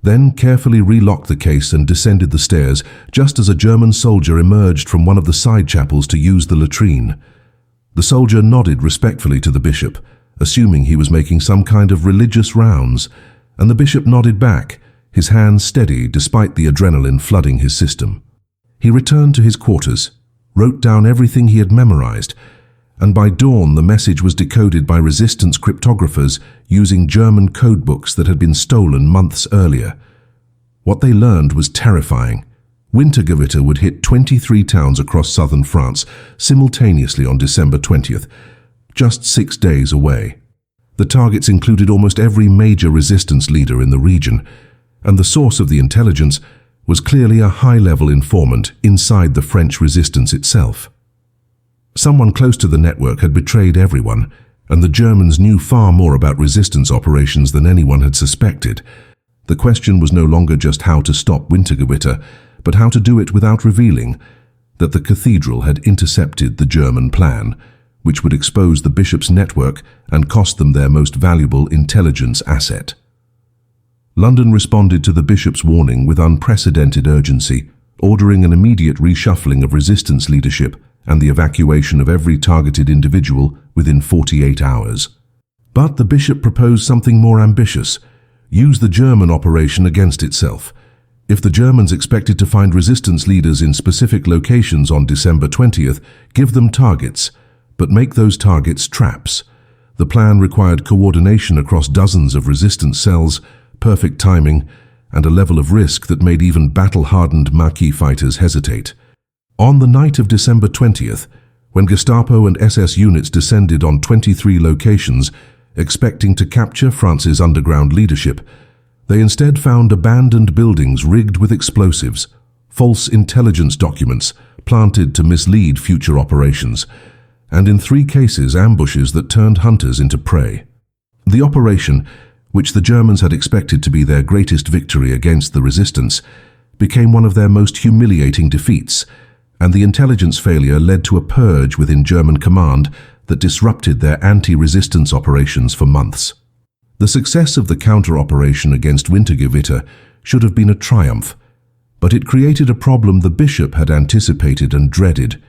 A: then carefully relocked the case and descended the stairs just as a German soldier emerged from one of the side chapels to use the latrine. The soldier nodded respectfully to the bishop, assuming he was making some kind of religious rounds, and the bishop nodded back, his hands steady despite the adrenaline flooding his system. He returned to his quarters, wrote down everything he had memorized, and by dawn the message was decoded by resistance cryptographers using German codebooks that had been stolen months earlier. What they learned was terrifying. Wintergewitter would hit 23 towns across southern France simultaneously on December 20th, just 6 days away. The targets included almost every major resistance leader in the region, and the source of the intelligence was clearly a high-level informant inside the French resistance itself. Someone close to the network had betrayed everyone, and the Germans knew far more about resistance operations than anyone had suspected. The question was no longer just how to stop Wintergewitter, but how to do it without revealing that the cathedral had intercepted the German plan, which would expose the bishop's network and cost them their most valuable intelligence asset. London responded to the bishop's warning with unprecedented urgency, ordering an immediate reshuffling of resistance leadership and the evacuation of every targeted individual within 48 hours. But the bishop proposed something more ambitious: use the German operation against itself. If the Germans expected to find resistance leaders in specific locations on December 20th, give them targets, but make those targets traps. The plan required coordination across dozens of resistance cells, perfect timing, and a level of risk that made even battle-hardened Maquis fighters hesitate. On the night of December 20th, when Gestapo and SS units descended on 23 locations, expecting to capture France's underground leadership, they instead found abandoned buildings rigged with explosives, false intelligence documents planted to mislead future operations, and in 3 cases ambushes that turned hunters into prey. The operation, which the Germans had expected to be their greatest victory against the resistance, became one of their most humiliating defeats, and the intelligence failure led to a purge within German command that disrupted their anti-resistance operations for months. The success of the counter-operation against Wintergewitter should have been a triumph, but it created a problem the bishop had anticipated and dreaded.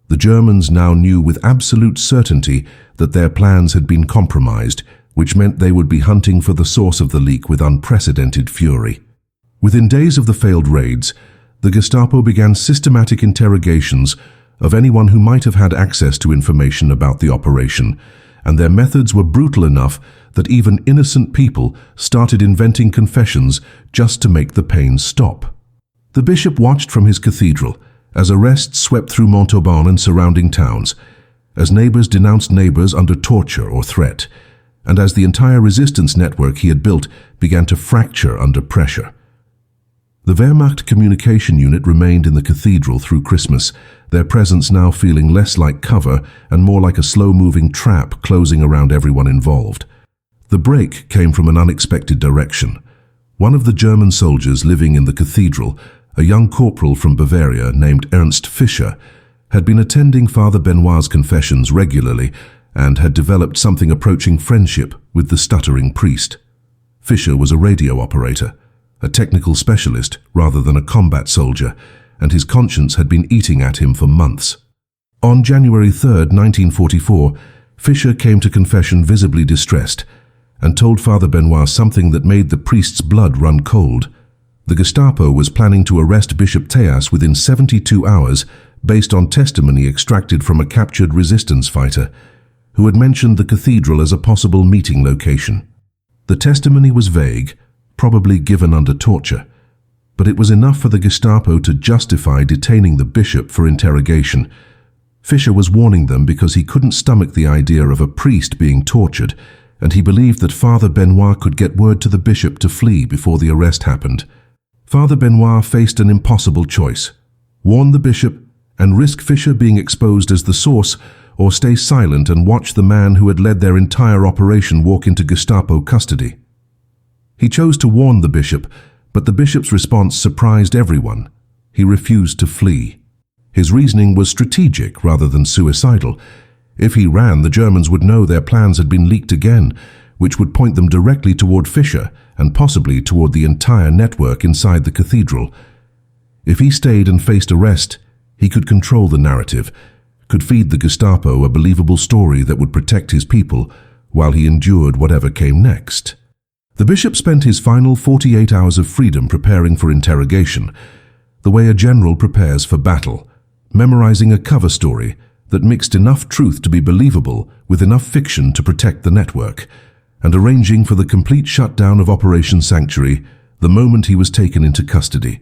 A: The Germans now knew with absolute certainty that their plans had been compromised, which meant they would be hunting for the source of the leak with unprecedented fury. Within days of the failed raids, the Gestapo began systematic interrogations of anyone who might have had access to information about the operation, and their methods were brutal enough that even innocent people started inventing confessions just to make the pain stop. The bishop watched from his cathedral as arrests swept through Montauban and surrounding towns, as neighbors denounced neighbors under torture or threat, and as the entire resistance network he had built began to fracture under pressure. The Wehrmacht communication unit remained in the cathedral through Christmas, their presence now feeling less like cover and more like a slow-moving trap closing around everyone involved. The break came from an unexpected direction. One of the German soldiers living in the cathedral, a young corporal from Bavaria named Ernst Fischer, had been attending Father Benoit's confessions regularly and had developed something approaching friendship with the stuttering priest. Fischer was a radio operator, a technical specialist rather than a combat soldier, and his conscience had been eating at him for months. On January 3, 1944, Fischer came to confession visibly distressed and told Father Benoit something that made the priest's blood run cold. The Gestapo was planning to arrest Bishop Théas within 72 hours based on testimony extracted from a captured resistance fighter who had mentioned the cathedral as a possible meeting location. The testimony was vague, probably given under torture, but it was enough for the Gestapo to justify detaining the bishop for interrogation. Fischer was warning them because he couldn't stomach the idea of a priest being tortured, and he believed that Father Benoit could get word to the bishop to flee before the arrest happened. Father Benoit faced an impossible choice: warn the bishop and risk Fischer being exposed as the source, or stay silent and watch the man who had led their entire operation walk into Gestapo custody. He chose to warn the bishop, but the bishop's response surprised everyone. He refused to flee. His reasoning was strategic rather than suicidal. If he ran, the Germans would know their plans had been leaked again, which would point them directly toward Fischer and possibly toward the entire network inside the cathedral. If he stayed and faced arrest, he could control the narrative, could feed the Gestapo a believable story that would protect his people while he endured whatever came next. The bishop spent his final 48 hours of freedom preparing for interrogation, the way a general prepares for battle, memorizing a cover story that mixed enough truth to be believable with enough fiction to protect the network, and arranging for the complete shutdown of Operation Sanctuary the moment he was taken into custody.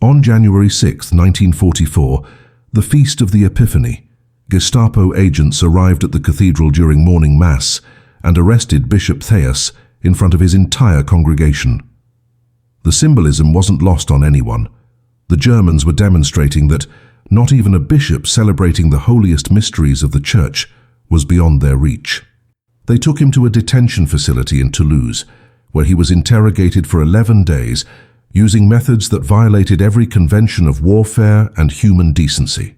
A: On January 6, 1944, the Feast of the Epiphany, Gestapo agents arrived at the cathedral during morning mass and arrested Bishop Théas in front of his entire congregation. The symbolism wasn't lost on anyone. The Germans were demonstrating that not even a bishop celebrating the holiest mysteries of the church was beyond their reach. They took him to a detention facility in Toulouse, where he was interrogated for 11 days, using methods that violated every convention of warfare and human decency.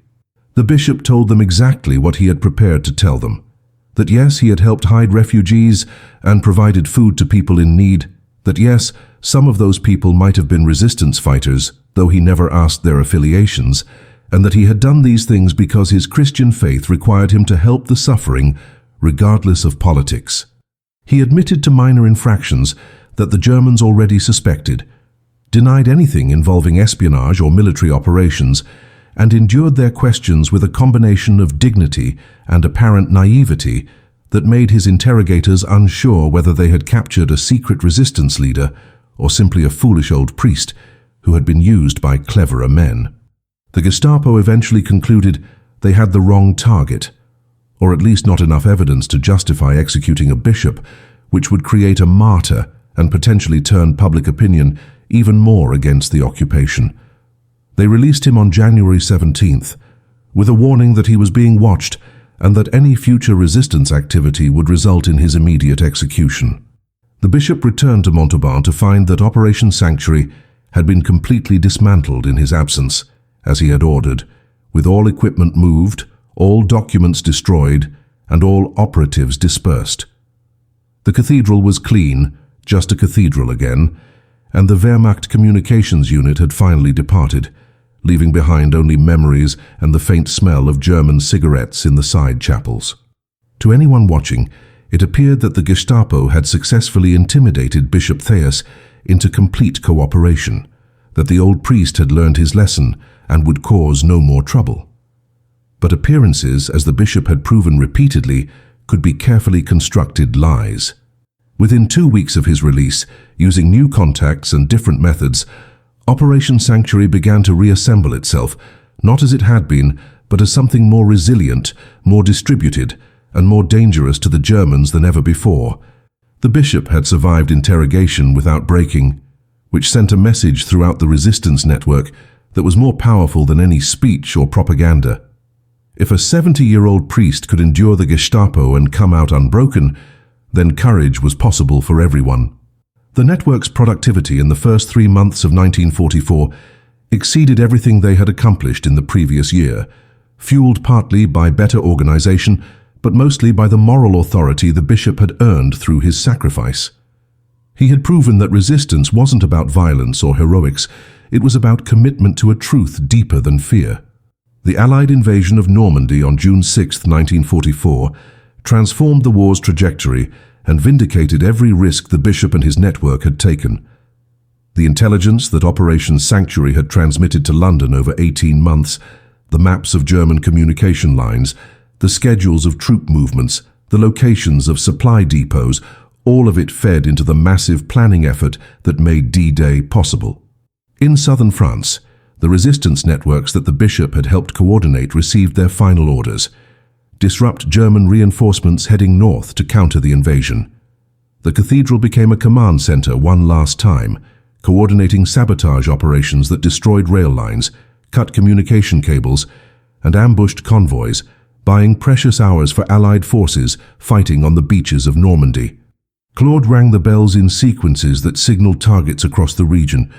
A: The bishop told them exactly what he had prepared to tell them: that yes, he had helped hide refugees and provided food to people in need, that yes, some of those people might have been resistance fighters, though he never asked their affiliations, and that he had done these things because his Christian faith required him to help the suffering, regardless of politics. He admitted to minor infractions that the Germans already suspected, denied anything involving espionage or military operations, and endured their questions with a combination of dignity and apparent naivety that made his interrogators unsure whether they had captured a secret resistance leader or simply a foolish old priest who had been used by cleverer men. The Gestapo eventually concluded they had the wrong target, or at least not enough evidence to justify executing a bishop, which would create a martyr and potentially turn public opinion even more against the occupation. They released him on January 17th, with a warning that he was being watched and that any future resistance activity would result in his immediate execution. The bishop returned to Montauban to find that Operation Sanctuary had been completely dismantled in his absence, as he had ordered, with all equipment moved, all documents destroyed, and all operatives dispersed. The cathedral was clean, just a cathedral again, and the Wehrmacht communications unit had finally departed, leaving behind only memories and the faint smell of German cigarettes in the side chapels. To anyone watching, it appeared that the Gestapo had successfully intimidated Bishop Théas into complete cooperation, that the old priest had learned his lesson and would cause no more trouble. But appearances, as the bishop had proven repeatedly, could be carefully constructed lies. Within 2 weeks of his release, using new contacts and different methods, Operation Sanctuary began to reassemble itself, not as it had been, but as something more resilient, more distributed, and more dangerous to the Germans than ever before. The bishop had survived interrogation without breaking, which sent a message throughout the resistance network that was more powerful than any speech or propaganda. If a 70-year-old priest could endure the Gestapo and come out unbroken, then courage was possible for everyone. The network's productivity in the first 3 months of 1944 exceeded everything they had accomplished in the previous year, fueled partly by better organization, but mostly by the moral authority the bishop had earned through his sacrifice. He had proven that resistance wasn't about violence or heroics, it was about commitment to a truth deeper than fear. The Allied invasion of Normandy on June 6, 1944, transformed the war's trajectory and vindicated every risk the bishop and his network had taken. The intelligence that Operation Sanctuary had transmitted to London over 18 months, the maps of German communication lines, the schedules of troop movements, the locations of supply depots, all of it fed into the massive planning effort that made D-Day possible. In southern France, the resistance networks that the bishop had helped coordinate received their final orders: disrupt German reinforcements heading north to counter the invasion. The cathedral became a command center one last time, coordinating sabotage operations that destroyed rail lines, cut communication cables, and ambushed convoys, buying precious hours for Allied forces fighting on the beaches of Normandy. Claude rang the bells in sequences that signaled targets across the region,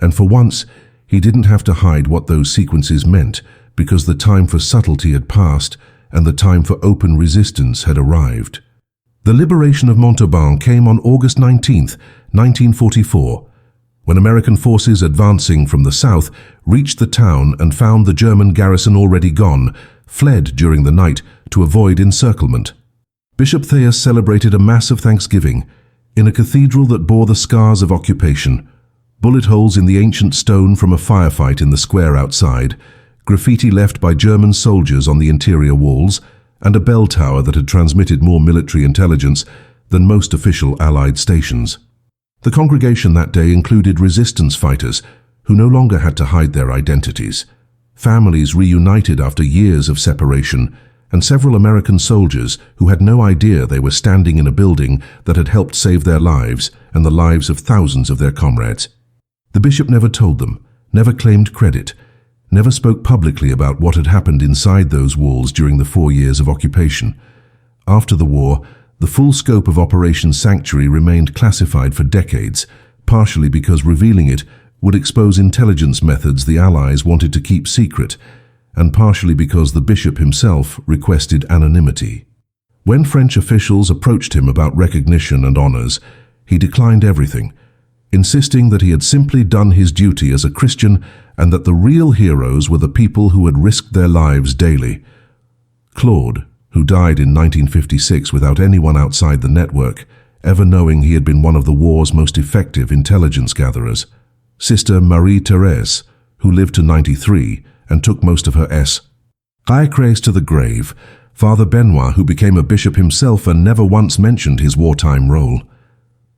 A: and for once, he didn't have to hide what those sequences meant, because the time for subtlety had passed and the time for open resistance had arrived. The liberation of Montauban came on August 19, 1944, when American forces advancing from the south reached the town and found the German garrison already gone, fled during the night to avoid encirclement. Bishop Théas celebrated a mass of thanksgiving in a cathedral that bore the scars of occupation: bullet holes in the ancient stone from a firefight in the square outside, graffiti left by German soldiers on the interior walls, and a bell tower that had transmitted more military intelligence than most official Allied stations. The congregation that day included resistance fighters who no longer had to hide their identities, families reunited after years of separation, and several American soldiers who had no idea they were standing in a building that had helped save their lives and the lives of thousands of their comrades. The bishop never told them, never claimed credit, never spoke publicly about what had happened inside those walls during the 4 years of occupation. After the war, the full scope of Operation Sanctuary remained classified for decades, partially because revealing it would expose intelligence methods the Allies wanted to keep secret, and partially because the bishop himself requested anonymity. When French officials approached him about recognition and honors, he declined everything, insisting that he had simply done his duty as a Christian and that the real heroes were the people who had risked their lives daily. Claude, who died in 1956 without anyone outside the network ever knowing he had been one of the war's most effective intelligence gatherers. Sister Marie-Thérèse, who lived to 93 and took most of her Caecres to the grave. Father Benoit, who became a bishop himself and never once mentioned his wartime role.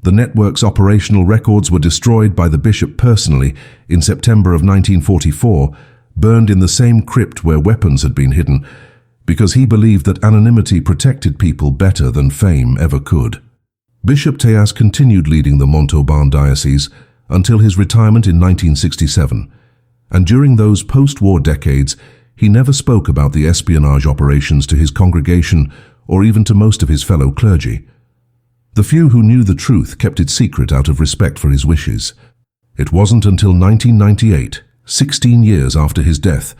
A: The network's operational records were destroyed by the bishop personally in September of 1944, burned in the same crypt where weapons had been hidden, because he believed that anonymity protected people better than fame ever could. Bishop Théas continued leading the Montauban diocese until his retirement in 1967, and during those post-war decades, he never spoke about the espionage operations to his congregation or even to most of his fellow clergy. The few who knew the truth kept it secret out of respect for his wishes. It wasn't until 1998, 16 years after his death,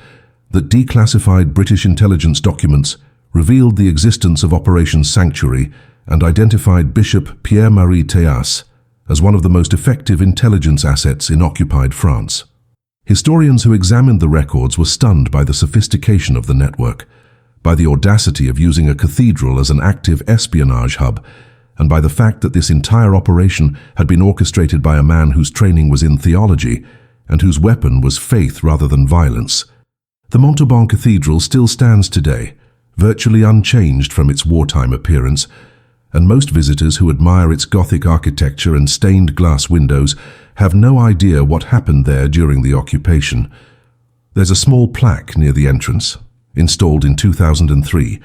A: that declassified British intelligence documents revealed the existence of Operation Sanctuary and identified Bishop Pierre-Marie Théas as one of the most effective intelligence assets in occupied France. Historians who examined the records were stunned by the sophistication of the network, by the audacity of using a cathedral as an active espionage hub, and by the fact that this entire operation had been orchestrated by a man whose training was in theology and whose weapon was faith rather than violence. The Montauban Cathedral still stands today, virtually unchanged from its wartime appearance, and most visitors who admire its Gothic architecture and stained glass windows have no idea what happened there during the occupation. There's a small plaque near the entrance, installed in 2003,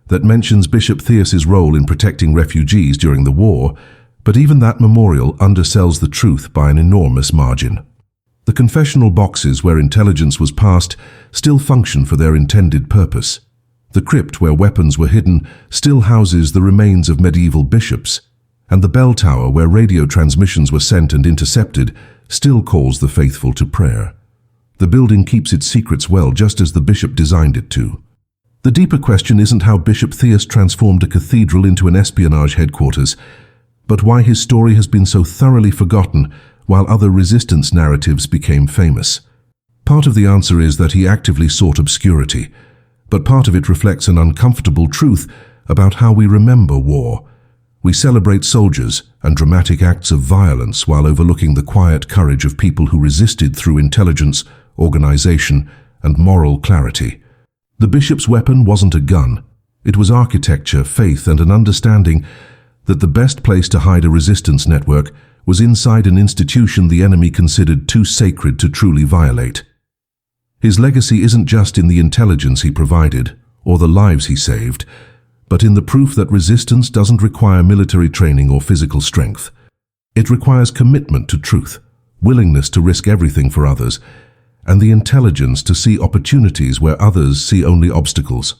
A: that mentions Bishop Théas's role in protecting refugees during the war, but even that memorial undersells the truth by an enormous margin. The confessional boxes where intelligence was passed still function for their intended purpose. The crypt where weapons were hidden still houses the remains of medieval bishops, and the bell tower where radio transmissions were sent and intercepted still calls the faithful to prayer. The building keeps its secrets well, just as the bishop designed it to. The deeper question isn't how Bishop Théas transformed a cathedral into an espionage headquarters, but why his story has been so thoroughly forgotten while other resistance narratives became famous. Part of the answer is that he actively sought obscurity, but part of it reflects an uncomfortable truth about how we remember war. We celebrate soldiers and dramatic acts of violence while overlooking the quiet courage of people who resisted through intelligence, organization, and moral clarity. The bishop's weapon wasn't a gun. It was architecture, faith, and an understanding that the best place to hide a resistance network was inside an institution the enemy considered too sacred to truly violate. His legacy isn't just in the intelligence he provided or the lives he saved, but in the proof that resistance doesn't require military training or physical strength. It requires commitment to truth, willingness to risk everything for others, and the intelligence to see opportunities where others see only obstacles.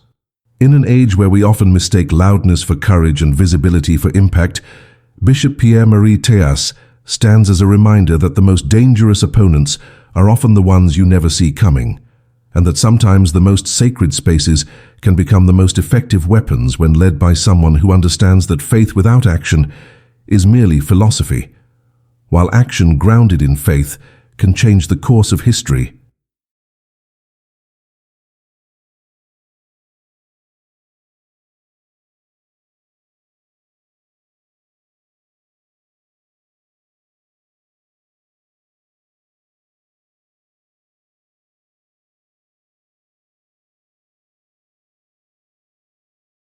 A: In an age where we often mistake loudness for courage and visibility for impact, Bishop Pierre-Marie Théas stands as a reminder that the most dangerous opponents are often the ones you never see coming, and that sometimes the most sacred spaces can become the most effective weapons when led by someone who understands that faith without action is merely philosophy, while action grounded in faith can change the course of history